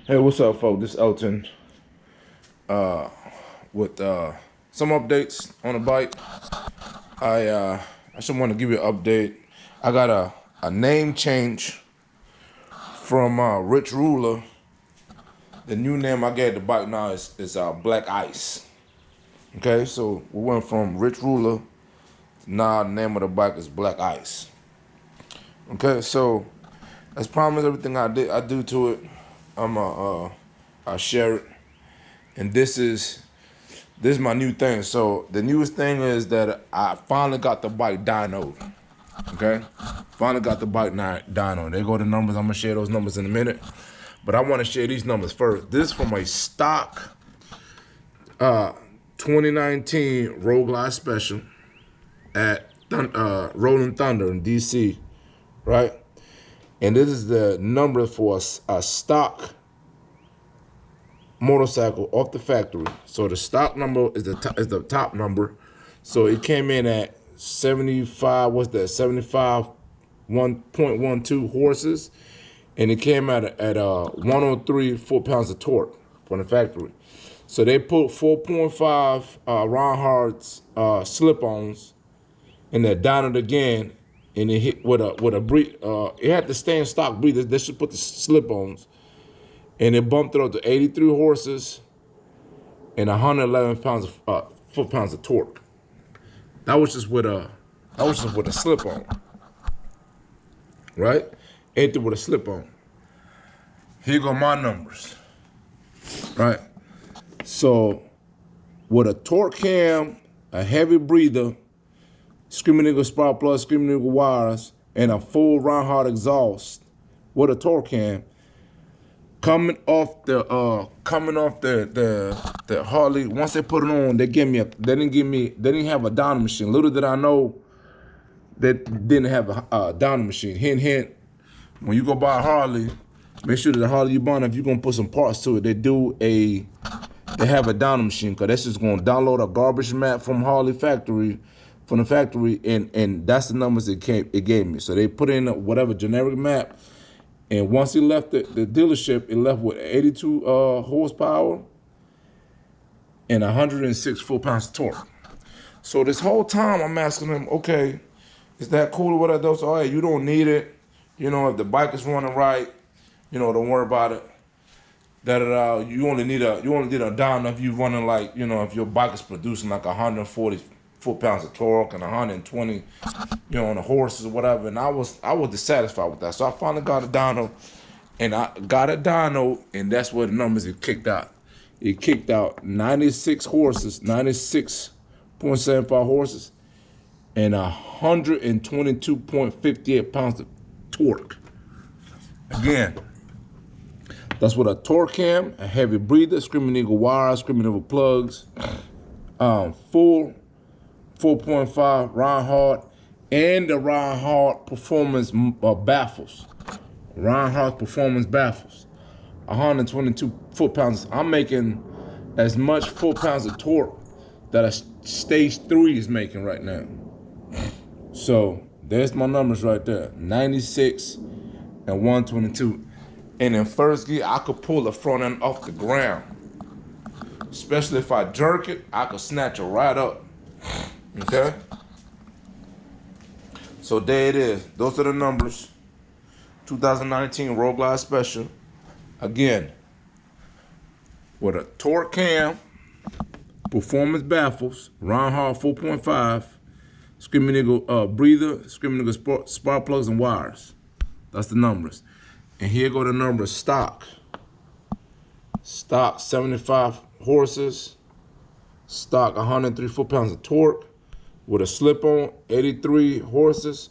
Hey, what's up, folks? This is Elton with some updates on the bike. I just want to give you an update. I got a name change from Rich Ruler. The new name I gave the bike now is Black Ice. Okay, so we went from Rich Ruler. Now the name of the bike is Black Ice. Okay, so as promised, everything I do to it, I share it. And this is my new thing. So the newest thing is that I finally got the bike dynoed. Okay? Finally got the bike dyno. There go the numbers. I'm gonna share those numbers in a minute. But I want to share these numbers first. This is from a stock 2019 Road Glide Special at Rolling Thunder in DC, right? And this is the number for a stock motorcycle off the factory. So the stock number is the top number. So it came in at 75. What's that? 75 1.12 horses, and it came out at 103 foot-pounds of torque from the factory. So they put 4.5 Ron Hard's slip-ons, and they dynoed again, and it hit with a it had the stay in stock breather. They should put the slip-ons. And it bumped it up to 83 horses and 111 foot-pounds of torque. That was just with a slip-on, right? 83 with a slip-on. Here go my numbers, right? So with a torque cam, a heavy breather, Screaming Eagle spark plugs, Screaming Eagle wires, and a full Ron Hard exhaust with a torque cam. Coming off the Harley, once they put it on, they didn't have a dyno machine. Little did I know that didn't have a dyno machine. Hint, hint. When you go buy a Harley, make sure that the Harley you buy, if you're gonna put some parts to it, they have a dyno machine, because that's just gonna download a garbage map from the factory, and that's the numbers it gave me. So they put in whatever generic map. And once he left the dealership, it left with 82 horsepower and 106 foot-pounds of torque. So this whole time I'm asking him, okay, is that cool or whatever? So, hey, you don't need it. You know, if the bike is running right, you know, don't worry about it. You only need a dyno if you're running like, you know, if your bike is producing like 140 foot-pounds of torque and 120, you know, on the horses or whatever. And I was dissatisfied with that. So I finally got a dyno, and that's where the numbers it kicked out. It kicked out 96 horses, 96.75 horses, and 122.58 pounds of torque. Again, that's with a torque cam, a heavy breather, Screaming Eagle wires, Screaming Eagle plugs, full 4.5 Ron Hard, and the Ron Hard performance baffles. Ron Hard performance baffles. 122 foot-pounds. I'm making as much foot-pounds of torque that a stage 3 is making right now. So there's my numbers right there. 96 and 122. And in first gear, I could pull the front end off the ground. Especially if I jerk it, I could snatch it right up. Okay? So there it is. Those are the numbers. 2019 Road Glide Special. Again, with a torque cam, performance baffles, Ron Hard 4.5, Screaming Eagle breather, Screaming Eagle spark plugs and wires. That's the numbers. And here go the numbers. Stock 75 horses. Stock 103 foot-pounds of torque. With a slip-on, 83 horses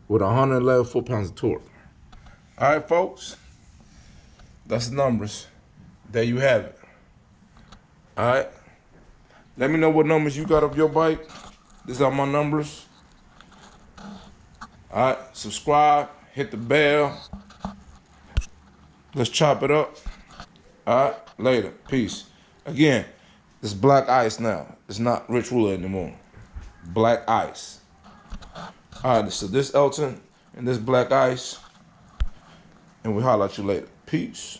with 111 foot-pounds of torque. All right, folks, that's the numbers. There you have it. All right, let me know what numbers you got of your bike. These are my numbers. All right, subscribe, hit the bell. Let's chop it up. All right, later, peace. Again, it's Black Ice now. It's not Rich Ruler anymore. Black Ice. All right, so this Elton and this Black Ice, and we'll holler at you later. Peace.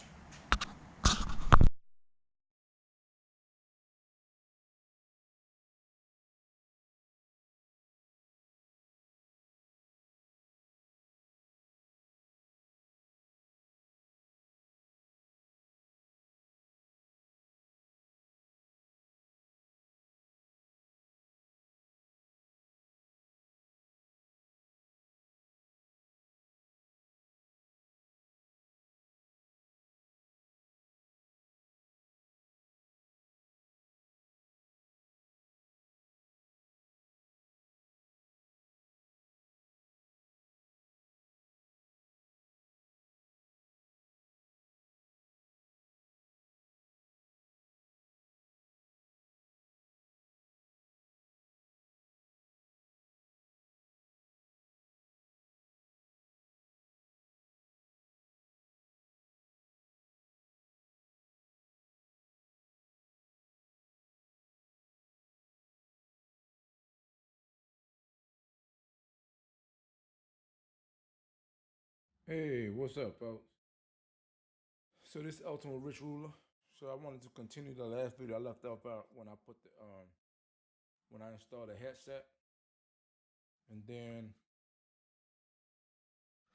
Hey, what's up, folks? So this is Ultimate Rich Ruler. So I wanted to continue the last video I left off out when I put the when I installed the headset, and then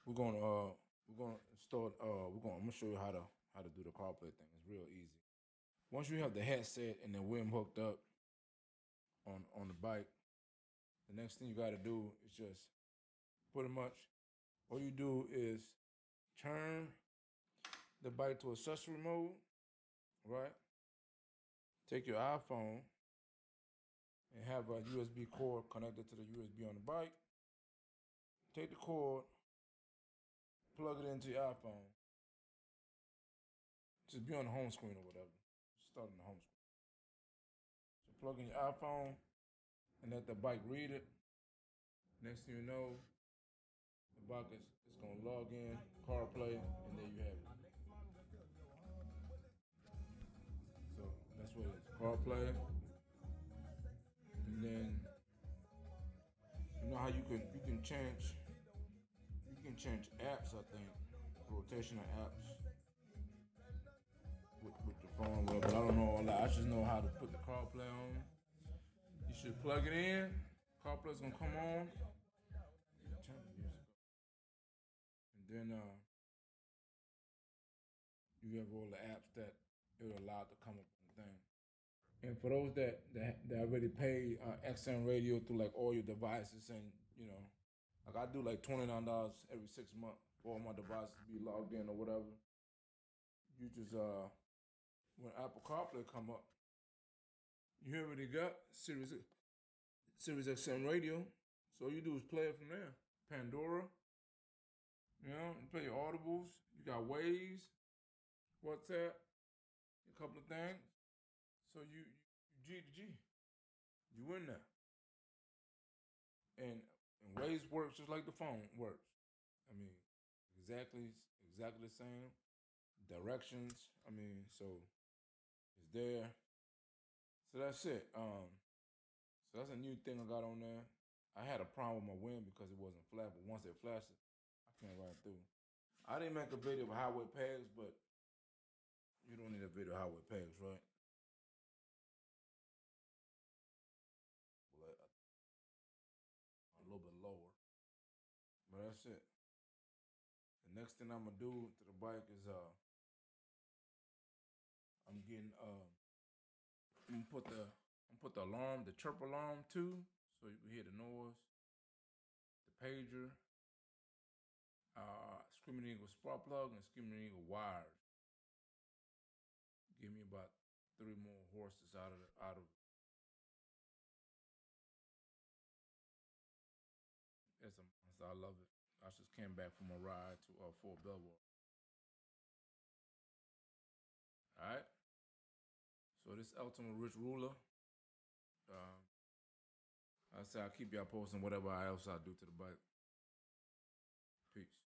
we're gonna install I'm gonna show you how to do the CarPlay thing. It's real easy. Once you have the headset and the whim hooked up on the bike, the next thing you got to do is just pretty much all you do is turn the bike to accessory mode, right? Take your iPhone and have a USB cord connected to the USB on the bike. Take the cord, plug it into your iPhone. Just be on the home screen or whatever. Start on the home screen. So plug in your iPhone and let the bike read it. Next thing you know, the bike is gonna log in, CarPlay, and there you have it. So that's what it is, CarPlay. And then you know how you can change apps, I think, rotational apps with your phone, but I don't know all that. I just know how to put the CarPlay on. You should plug it in. CarPlay's gonna come on. Turn the music up. And then you have all the apps that it'll allow to come up on the thing. And for those that already pay XM radio through like all your devices, and like I do like $29 every 6 months for all my devices to be logged in or whatever. You just when Apple CarPlay come up, you already got Sirius XM radio. So all you do is play it from there. Pandora, you play your audibles. You got Waves, WhatsApp, a couple of things. So you G to G. You in there. And Waves works just like the phone works. I mean, exactly the same. Directions. I mean, so it's there. So that's it. So that's a new thing I got on there. I had a problem with my wind because it wasn't flat, but once it flashed, I can't ride through. I didn't make a video of highway pegs, but you don't need a video of highway pegs, right? Well, a little bit lower, but that's it. The next thing I'm gonna do to the bike is I'm getting I'm gonna put the alarm, the chirp alarm too, so you can hear the noise, the pager, Screaming Eagle spark plug, and Screaming Eagle wires. Give me about 3 more horses out of. It's a monster. I love it. I just came back from a ride to Fort Belvoir. All right. So this Ultimate Rich Ruler. Um, I say I'll keep y'all posting whatever else I do to the bike. Peace.